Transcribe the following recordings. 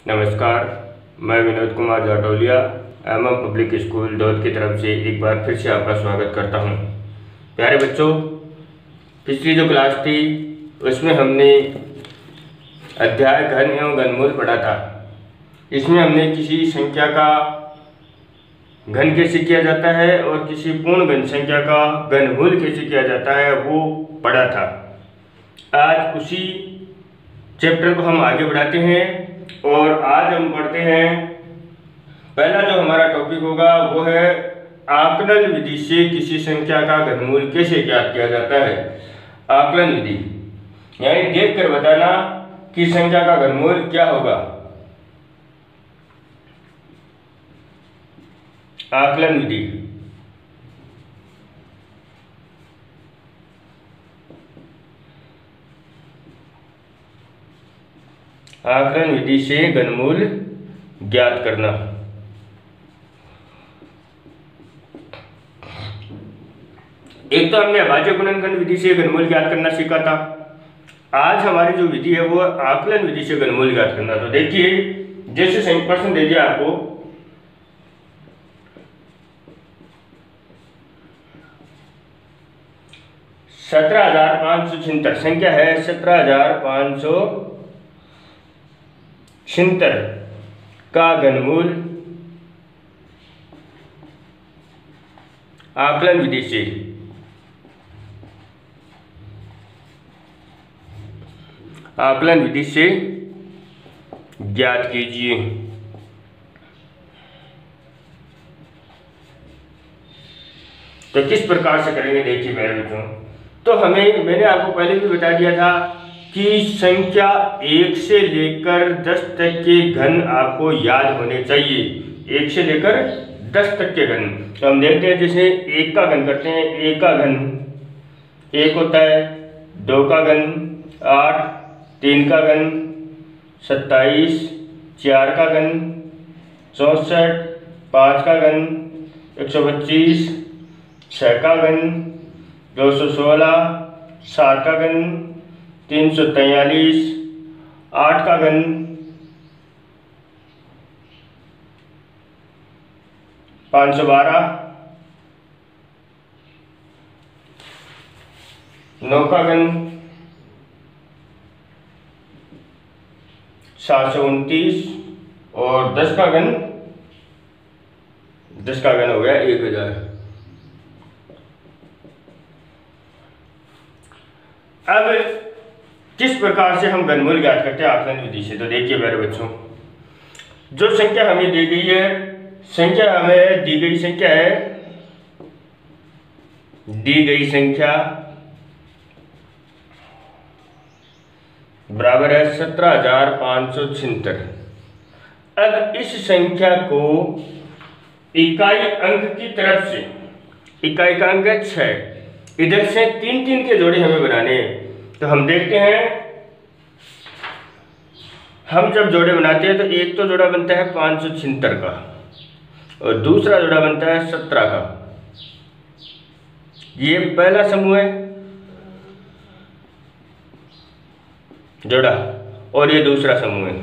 नमस्कार, मैं Vinod Kumar Jatoliya MM public school Daud की तरफ से एक बार फिर से आपका स्वागत करता हूं। प्यारे बच्चों, पिछली जो क्लास थी उसमें हमने अध्याय घन एवं घनमूल पढ़ा था। इसमें हमने किसी संख्या का घन कैसे किया जाता है और किसी पूर्ण घन संख्या का घनमूल कैसे किया जाता है वो पढ़ा था। आज उसी चैप्टर को हम आगे बढ़ाते हैं और आज हम पढ़ते हैं, पहला जो हमारा टॉपिक होगा वो है आकलन विधि से किसी संख्या का घनमूल कैसे ज्ञात किया जाता है। आकलन विधि यानी देख कर बताना कि संख्या का घनमूल क्या होगा। आकलन विधि आकलन विधि से घनमूल ज्ञात करना। एक तो हमने अभाज्य गुणनखंड विधि से घनमूल ज्ञात करना सीखा था। आज हमारी जो विधि है वो आकलन विधि से घनमूल ज्ञात करना। तो देखिए, जैसे प्रश्न दे दिया आपको, $17,576 संख्या है 17,576 का घनमूल आकलन विधि से ज्ञात कीजिए। तो किस प्रकार से करेंगे देखिए मेरे बच्चों। तो मैंने आपको पहले भी बता दिया था कि संख्या 1 से लेकर 10 तक के घन आपको याद होने चाहिए। 1 से लेकर 10 तक के घन। तो हम देखते हैं, जैसे 1 का घन करते हैं। 1 का घन 1 होता है, 2 का घन 8, 3 का घन 27, 4 का घन 64, 5 का घन 125, 6 का घन 216, 7 का घन 343, 8 का घन 512, 9 का घन 729 और 10 का घन हो गया 1000। अब किस प्रकार से हम घनमूल ज्ञात करते हैं आकलन विधि से। तो देखिए मेरे बच्चों, जो संख्या हमें दी गई है, दी गई संख्या बराबर है 17,576। अब इस संख्या को इकाई अंक की तरफ से, इकाई का अंक है 6, इधर से 3-3 के जोड़े हमें बनाने हैं। तो हम देखते हैं, हम जब जोड़े बनाते हैं तो एक तो जोड़ा बनता है 576 का और दूसरा जोड़ा बनता है 17 का। ये पहला समूह है जोड़ा और ये दूसरा समूह है।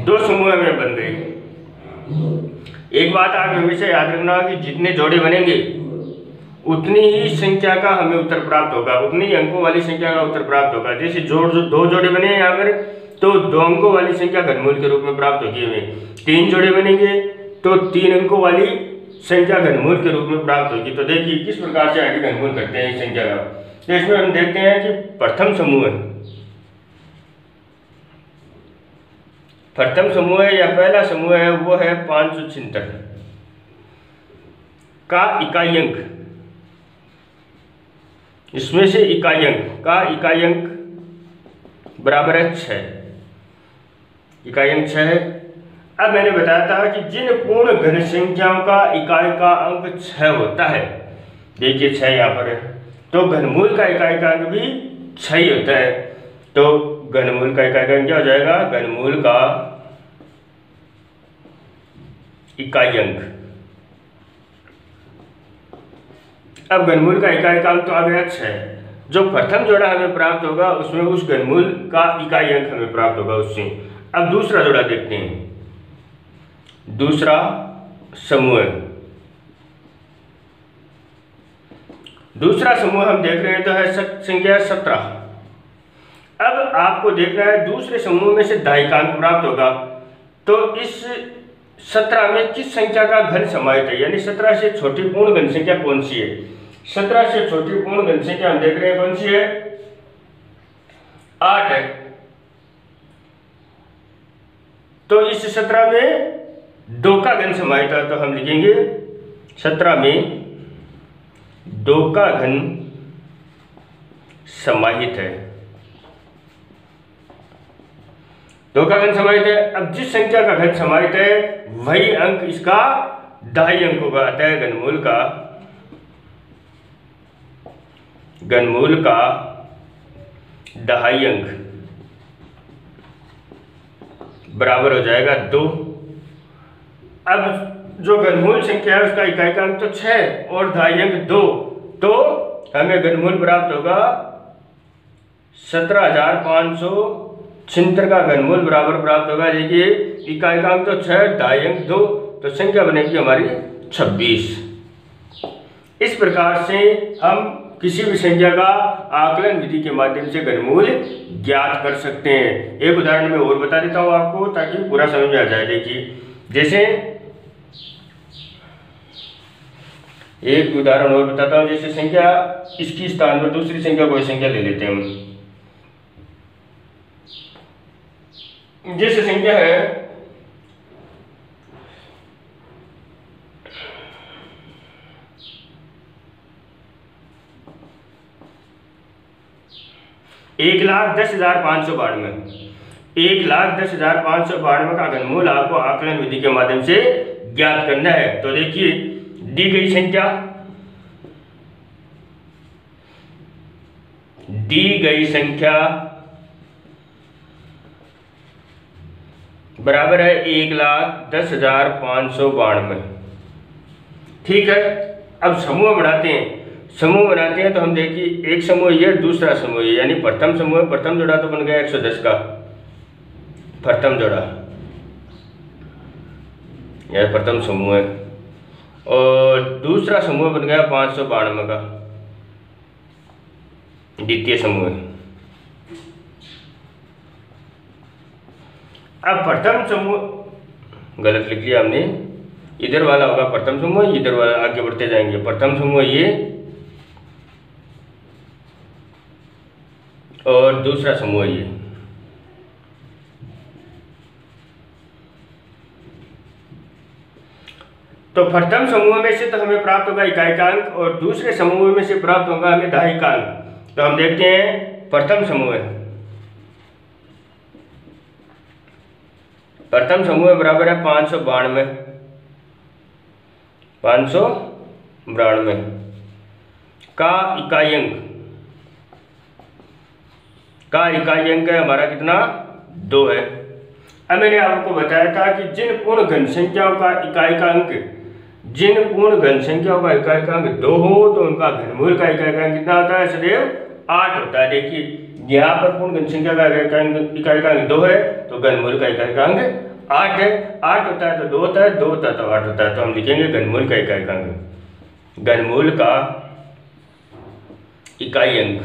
दो समूह में बन गए। एक बात आप हमेशा याद रखना कि जितने जोड़े बनेंगे उतनी ही संख्या का हमें उत्तर प्राप्त होगा, उतनी ही अंकों वाली संख्या का उत्तर प्राप्त होगा। जैसे दो जोड़े बने यहाँ पर तो 2 अंकों वाली संख्या घनमूल के रूप में प्राप्त होगी हमें। 3 जोड़े बनेंगे तो 3 अंकों वाली संख्या घनमूल के रूप में प्राप्त होगी। तो देखिए किस प्रकार से आगे घनमूल करते हैं इस संख्या का। तो इसमें हम देखते हैं कि प्रथम समूह है या पहला समूह है वो है 576 का इकाई अंक। इसमें से इकाई अंक बराबर है 6। इकाई अंक 6 है। अब मैंने बताया था कि जिन पूर्ण घन संख्याओं का इकाई का अंक 6 होता है, देखिए 6 यहाँ पर है, तो घनमूल का इकाई का अंक भी 6 ही होता है। तो घनमूल का इकाई का अंक क्या हो जाएगा? घनमूल का इकाई अंक। अब घनमूल का इकाई का अंक तो आ गया 6। जो प्रथम जोड़ा हमें प्राप्त होगा उसमें उस घनमूल का इकाई अंक हमें प्राप्त होगा उससे। अब दूसरा जोड़ा देखते हैं। दूसरा समूह, दूसरा समूह हम देख रहे हैं तो है संख्या 17। अब आपको देखना है दूसरे समूह में से दाहिकांक प्राप्त होगा, तो इस 17 में किस संख्या का घन समाहित है, यानी 17 से छोटी पूर्ण घन संख्या कौन सी है। 17 से छोटी पूर्ण घन संख्या हम देख रहे हैं कौन सी है, 8 है। तो इस 17 में 2 का घन समाहित है, तो हम लिखेंगे 17 में 2 का घन समाहित है। 2 का घन समाहित है। अब जिस संख्या का घन समाहित है वही अंक इसका दाई अंक होगा, अतः घनमूल का दहाई अंक बराबर हो जाएगा 2। अब जो घनमूल संख्या है उसका इकाई का अंक तो 6 और दहाई अंक 2, तो हमें घनमूल प्राप्त होगा 17,576 का घनमूल बराबर प्राप्त होगा। देखिए इकाई का अंक तो 6, दहाई अंक 2, तो संख्या बनेगी हमारी 26। इस प्रकार से हम किसी भी संख्या का आकलन विधि के माध्यम से घनमूल ज्ञात कर सकते हैं। एक उदाहरण में और बता देता हूं आपको ताकि पूरा समझ में आ जाए। देखिए जैसे एक उदाहरण और बताता हूं, जैसे संख्या इसकी स्थान पर दूसरी संख्या कोई संख्या ले लेते हैं हम। जैसे संख्या है 1,10,592। 1,10,592 का घनमूल आपको आकलन विधि के माध्यम से ज्ञात करना है। तो देखिए दी गई संख्या बराबर है 1,10,592। ठीक है, अब समूह बनाते हैं। तो हम देखिए एक समूह ये, दूसरा समूह ये, यानी प्रथम समूह, प्रथम जोड़ा तो बन गया 110 का प्रथम जोड़ा, यह प्रथम समूह है, और दूसरा समूह बन गया 592 का द्वितीय समूह है। अब प्रथम समूह गलत लिख लिया हमने, इधर वाला होगा प्रथम समूह, इधर वाला आगे बढ़ते जाएंगे। प्रथम समूह ये और दूसरा समूह ये। तो प्रथम समूह में से तो हमें प्राप्त होगा इकाई का अंक और दूसरे समूह में से प्राप्त होगा हमें दहाई का अंक। तो हम देखते हैं प्रथम समूह है, प्रथम समूह बराबर है 592 का इकाई अंक है हमारा कितना, 2 है। अब मैंने आपको बताया था कि जिन पूर्ण घन संख्याओं का इकाई का अंक 2 हो तो उनका घनमूल का इकाई का अंक कितना होता है, सदैव 8 होता है। देखिए यहाँ पर पूर्ण घन संख्या का इकाई का अंक 2 है तो घनमूल का इकाई का अंक 8 है। 8 होता है तो 2 होता है, 2 होता है तो 8 होता है। तो हम लिखेंगे घनमूल का इकाई का अंक, घनमूल का इकाई अंक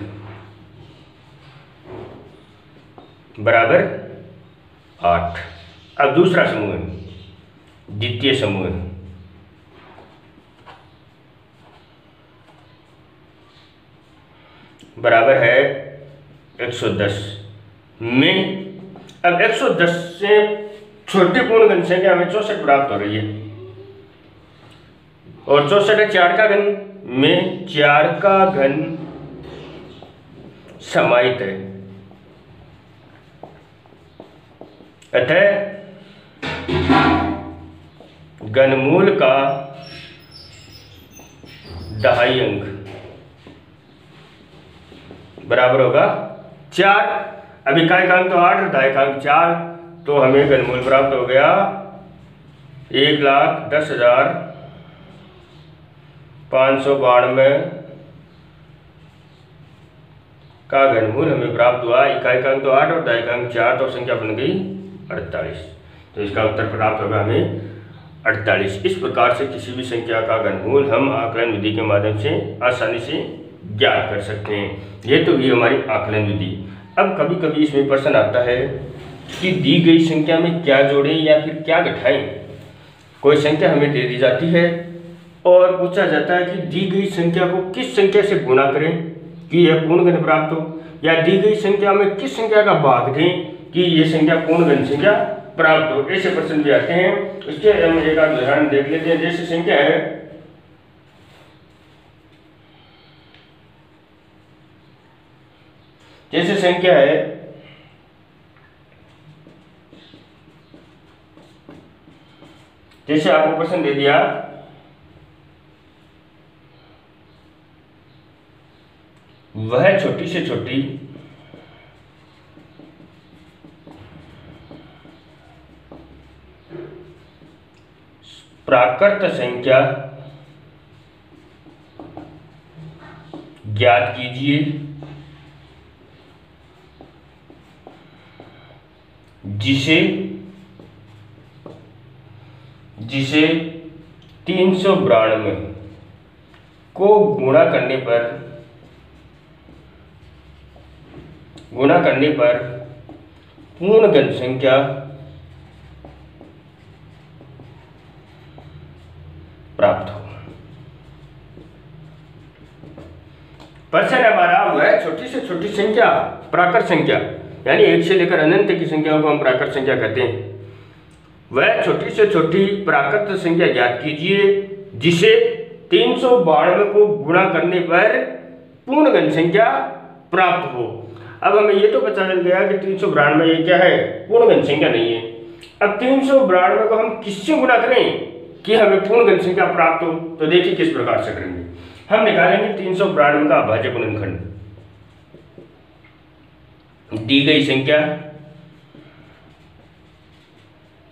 बराबर 8। अब दूसरा समूह है, द्वितीय समूह है। बराबर है 110 में। अब 110 से छोटी पूर्ण घन संख्या हमें 64 प्राप्त हो रही है, और 64 है 4 का घन में, 4 का घन समाहित है, अतः घनमूल का दहाई अंक बराबर होगा 4। अब इकाई का अंक तो 8 और दहाई का अंक 4, तो हमें घनमूल प्राप्त हो गया 1,10,592 का घनमूल हमें प्राप्त हुआ। इकाई का अंक तो 8 और दहाई का अंक 4, तो संख्या बन गई 48। तो इसका उत्तर प्राप्त होगा हमें 48। इस प्रकार से किसी भी संख्या का घनमूल हम आकलन विधि के माध्यम से आसानी से ज्ञात कर सकते हैं। ये तो ये हमारी आकलन विधि। अब कभी कभी इसमें प्रश्न आता है कि दी गई संख्या में क्या जोड़ें या फिर क्या घटाएं। कोई संख्या हमें दे दी जाती है और पूछा जाता है कि दी गई संख्या को किस संख्या से गुणा करें कि यह पूर्णगण प्राप्त हो, या दी गई संख्या में किस संख्या का भाग दें कि यह संख्या पूर्णगण संख्या प्राप्त हो। ऐसे प्रश्न भी आते हैं। उसके हम एक उदाहरण देख लेते हैं। जैसे संख्या है जैसे आपको प्रश्न दे दिया वह छोटी से छोटी प्राकृत संख्या ज्ञात कीजिए जिसे 392 को गुणा करने पर पूर्णगण संख्या प्राप्त हो। प्रश्न हमारा वह छोटी से छोटी संख्या प्राकृत संख्या, यानी 1 से लेकर अनंत की संख्याओं को हम प्राकृत संख्या कहते हैं। वह छोटी से छोटी प्राकृत संख्या ज्ञात कीजिए जिसे 392 को गुणा करने पर पूर्णगण संख्या प्राप्त हो। अब हमें ये तो पता चल गया कि 392 ये क्या है, पूर्णगण संख्या नहीं है। अब 392 को हम किससे गुणा करें कि हमें पूर्णगण संख्या प्राप्त हो। तो देखिए किस प्रकार से करेंगे। हम निकालेंगे 392 का अभाज्य गुणनखंड। दी गई संख्या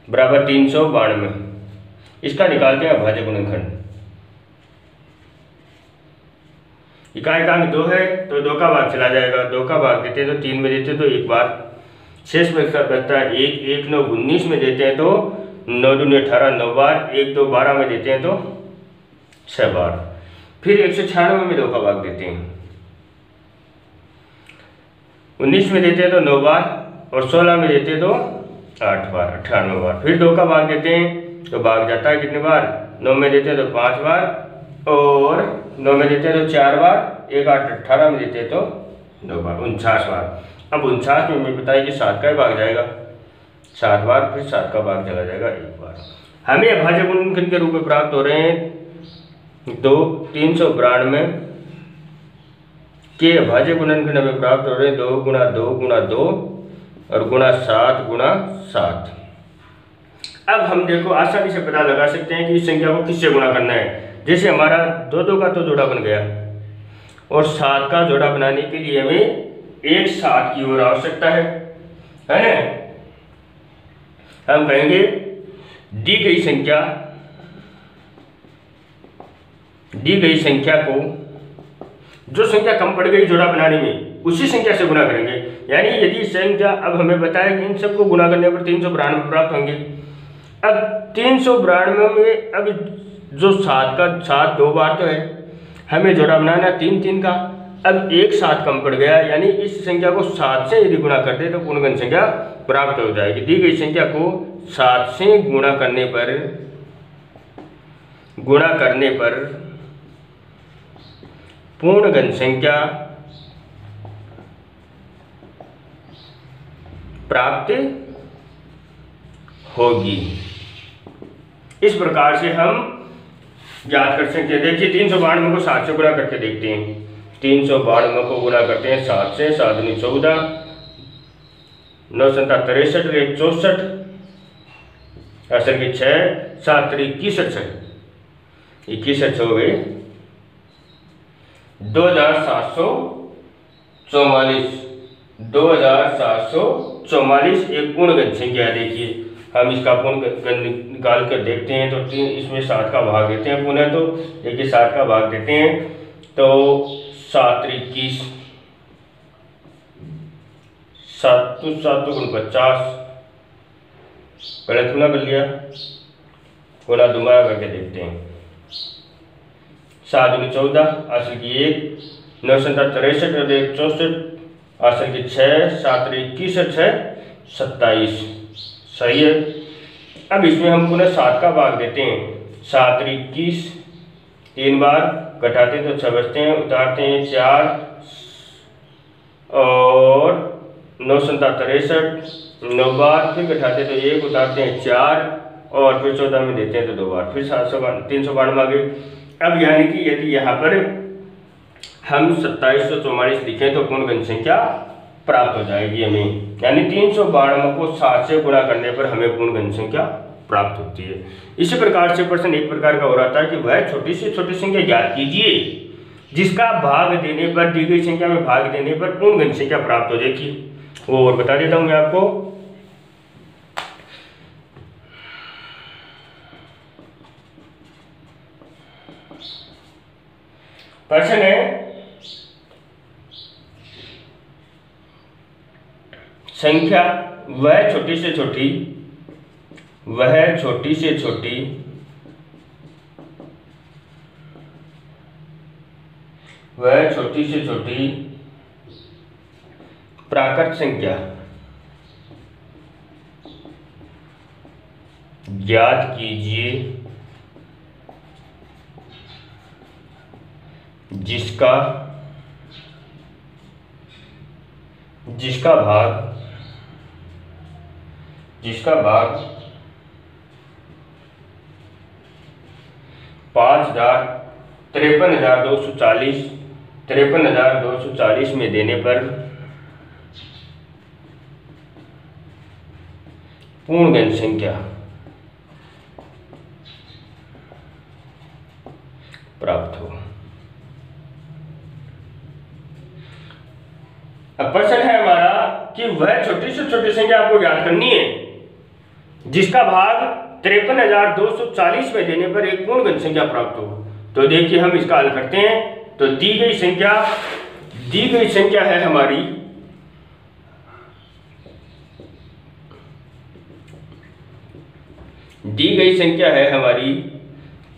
बराबर 392, इसका निकालते हैं अभाज्य गुणनखंड। इकाई का अंक 2 है तो 2 का भाग चला जाएगा। 2 का भाग देते हैं तो 3 में देते हैं तो एक बार, शेष में बचता है 1, 1 9 19 में देते हैं तो 9 दूनी 18 9 बार, 1 2 12 में देते हैं तो 6 बार। फिर 196 में 2 का भाग देते हैं, 19 में देते हैं तो 9 बार और 16 में देते हैं तो 8 बार, 98 बार। फिर 2 का भाग देते हैं तो भाग जाता है कितने बार, 9 में देते हैं तो 5 बार और 9 में देते हैं तो 4 बार, 1 8 18 में देते हैं तो 2 बार, 49 बार। अब 49 में हमें बताया कि 7 का ही भाग जाएगा 7 बार, फिर 7 का भाग चला जाएगा 1 बार। हमें अभाज्य गुणनखंड के रूप में प्राप्त हो रहे हैं 392 के अभाज्य गुणनखंड हमें प्राप्त हो रहे हैं 2 गुणा 2 गुणा 2 और गुणा 7 गुणा 7। अब हम देखो आसानी से पता लगा सकते हैं कि इस संख्या को किससे गुणा करना है। जैसे हमारा 2 2 का तो जोड़ा बन गया और 7 का जोड़ा बनाने के लिए हमें एक 7 की और आवश्यकता है ना। हम कहेंगे दी गई संख्या को जो संख्या कम पड़ गई जोड़ा बनाने में उसी संख्या से गुणा करेंगे। यानी यदि संख्या, अब हमें बताया कि इन सबको गुणा करने पर 392 प्राप्त होंगे। अब 392 में अब जो 7 2 बार तो है, हमें जोड़ा बनाना 3 3 का। अब एक 7 कम पड़ गया, यानी इस संख्या को 7 से यदि गुणा करते तो पूर्णगण संख्या प्राप्त हो जाएगी। दी गई संख्या को 7 से गुणा करने पर पूर्णगण संख्या प्राप्त होगी। इस प्रकार से हम ज्ञात कर सकते हैं। देखिए 392 को 7 से गुणा करके देखते हैं। 392 को गुणा करते हैं 7 से, 7 दूनी 14, 9 7 63, 64, असल की 6, 7 3 61 हो गए 2744 एक पूर्णगण संख्या है। देखिए हम इसका पूर्णगण निकाल कर देखते हैं तो इसमें 7 का भाग देते हैं पुनः, तो देखिए 7 का भाग देते हैं तो 7 3 21 7 तो 7 गुण 50, गलत गुना कर लिया, गुना दोबारा करके देखते हैं। 7 दूनी 14, हासिल की 1, 9 7 63 और 1 64, हासिल की 6, 7 21 और 6 27, सही है। अब इसमें हम पुनः 7 का भाग देते हैं। 7 21, 3 बार घटाते तो 6 बचते हैं, उतारते हैं 4 और 9 7 63, 9 बार फिर घटाते तो 1, उतारते हैं 4 और फिर 14 में देते हैं तो 2 बार, फिर 392 आ गई। अब यानी कि यदि यहाँ पर हम 2744 लिखें तो पूर्ण गिनती संख्या प्राप्त हो जाएगी हमें, यानी 392 को 7 से गुणा करने पर हमें पूर्ण गिनती संख्या प्राप्त होती है। इसी प्रकार से प्रश्न एक प्रकार का हो रहा था कि वह छोटी से छोटी संख्या ज्ञात कीजिए जिसका भाग देने पर, दी गई संख्या में भाग देने पर पूर्ण गिनती संख्या प्राप्त हो जाएगी। वो और बता देता हूं मैं आपको। प्रश्न है संख्या वह छोटी से छोटी प्राकृत संख्या ज्ञात कीजिए जिसका भाग 53,240 में देने पर पूर्ण गिनती संख्या प्राप्त हो। अब प्रश्न है हमारा कि वह छोटी से छोटी संख्या आपको याद करनी है जिसका भाग 53,240 में देने पर एक पूर्ण गिनती संख्या प्राप्त हो। तो देखिए हम इसका हल करते हैं। तो दी गई संख्या है हमारी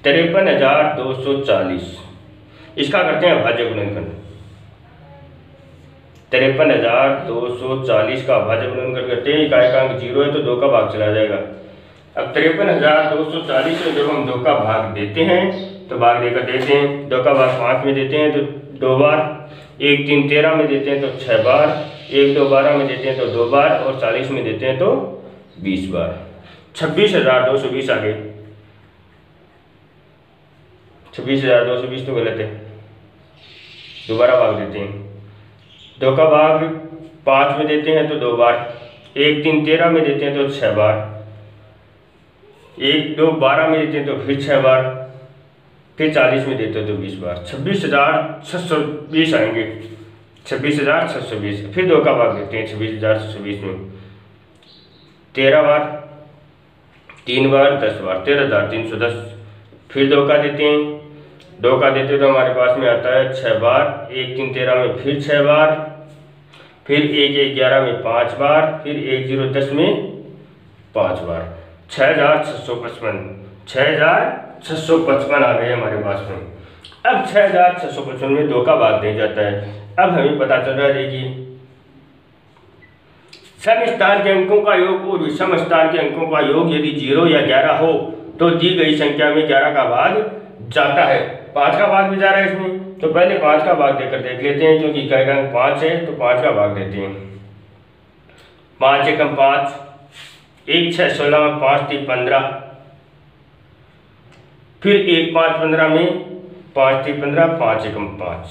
53,240। इसका करते हैं भाज्य गुणनखंड। 53,240 का भाज्य गुणनखंड करते हैं। इकाई का अंक 0 है तो 2 का भाग चला जाएगा। अब 53,240 में जब हम 2 का भाग देते हैं तो भाग देकर देते हैं। 2 का भाग 5 में देते हैं तो 2 बार, 1 3 13 में देते हैं तो 6 बार, 1 2 12 में देते हैं तो 2 बार और 40 में देते हैं तो 20 बार। 26,220 आ गए। 26,220 तो गलत है, दोबारा भाग देते हैं। 2 का भाग 5 में देते हैं तो 2 बार, 1 3 13 में देते हैं तो 6 बार, 1 2 12 में देते हैं तो फिर 6 बार, फिर 40 में देते हैं तो 20 बार। 26,620 आएंगे। 26,620 फिर 2 का भाग देते हैं 26,620 में 13 बार, 3 बार, 10 बार, 13,310। फिर 2 का देते हैं। 2 का देते तो हमारे पास में आता है 6 बार, 1 3 13 में फिर 6 बार, फिर 1 1 11 में 5 बार, फिर 1 0 10 में 5 बार। 6,655 आ गए हमारे पास में। अब 6,655 में 2 का भाग दिया जाता है। अब हमें पता चल रहा है कि सम स्थान के अंकों का योग और विषम स्थान के अंकों का योग यदि 0 या 11 हो तो दी गई संख्या में 11 का भाग जाता है। 5 का भाग भी जा रहा है इसमें, तो पहले 5 का भाग देकर देख लेते हैं। क्योंकि इकाई का अंक 5 है तो 5 का भाग देते हैं। 5 एकम 5, 1 6 16 में 5 3 15, फिर 1 5 15 में 5 3 15, 5 एकम 5,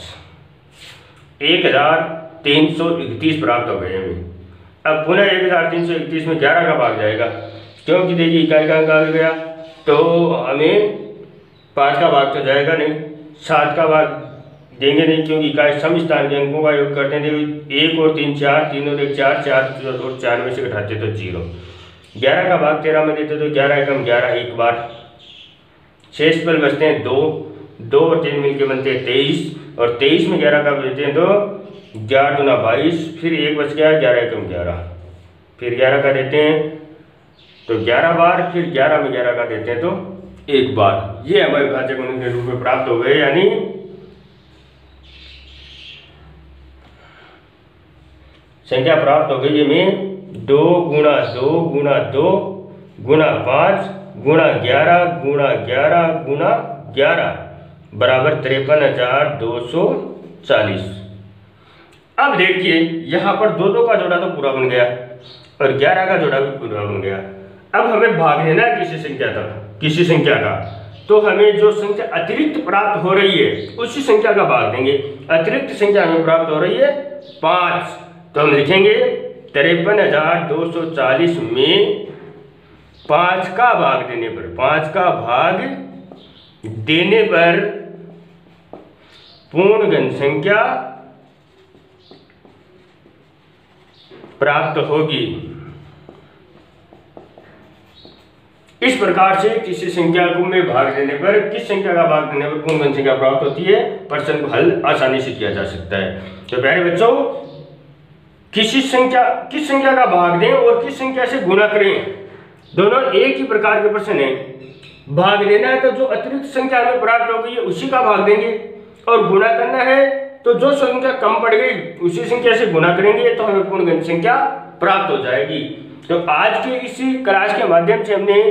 1331 प्राप्त हो गए हमें। अब पुनः 1331 में 11 का भाग जाएगा, क्योंकि देखिए इकाई का अंक आ गया तो हमें 5 का भाग तो जाएगा नहीं, 7 का भाग देंगे नहीं, क्योंकि इकाई सम स्थान के अंकों का योग करते हैं। 1 और 3 4, 3 और 1 4, 4 और 4 में से घटाते तो 0। 11 का भाग 13 में देते तो 11 एकम 11 एक बार, शेष पर बचते हैं 2 और 3 मिलके बनते हैं 23, और 23 में 11 का देते हैं तो 11 दूना 22, फिर 1 बच गया, 11 एकम 11, फिर 11 का देते हैं तो 11 बार, फिर 11 में 11 का देते हैं तो 1 बार। ये हमें विभाजक गुणन के रूप में प्राप्त हो गए, यानी संख्या प्राप्त हो गई हमें 2 गुणा 2 गुणा 2 गुणा 5 गुणा 11 गुणा 11 गुणा 11 बराबर 53,240। अब देखिए यहाँ पर 2 का जोड़ा तो पूरा बन गया और 11 का जोड़ा भी पूरा बन गया। अब हमें भाग लेना है किसी संख्या का, तो हमें जो संख्या अतिरिक्त प्राप्त हो रही है उसी संख्या का भाग देंगे। अतिरिक्त संख्या हमें प्राप्त हो रही है 5, तो हम लिखेंगे 53,240 में 5 का भाग देने पर पूर्ण घन संख्या प्राप्त होगी। इस प्रकार से किसी संख्या को में भाग देने पर, किस संख्या का भाग देने पर पूर्ण घन संख्या प्राप्त होती है, प्रश्न को हल आसानी से किया जा सकता है। तो प्यारे बच्चों, किस संख्या का भाग दें और किस संख्या से गुणा करें, दोनों एक ही प्रकार के प्रश्न हैं। भाग देना है तो जो अतिरिक्त संख्या हमें प्राप्त हो गई है उसी का भाग देंगे, और गुणा करना है तो जो संख्या कम पड़ गई उसी संख्या से गुणा करेंगे तो हमें पूर्ण घन संख्या प्राप्त हो जाएगी। तो आज के इसी क्लास के माध्यम से हमने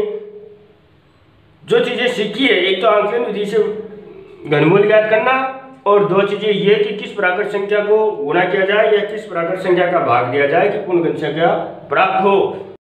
जो चीजें सीखी है, एक तो आंकलन विधि से घनमूल ज्ञात करना, और 2 चीजें ये कि किस प्रकार संख्या को गुणा किया जाए या किस प्रकार संख्या का भाग दिया जाए कि पूर्ण घन संख्या प्राप्त हो।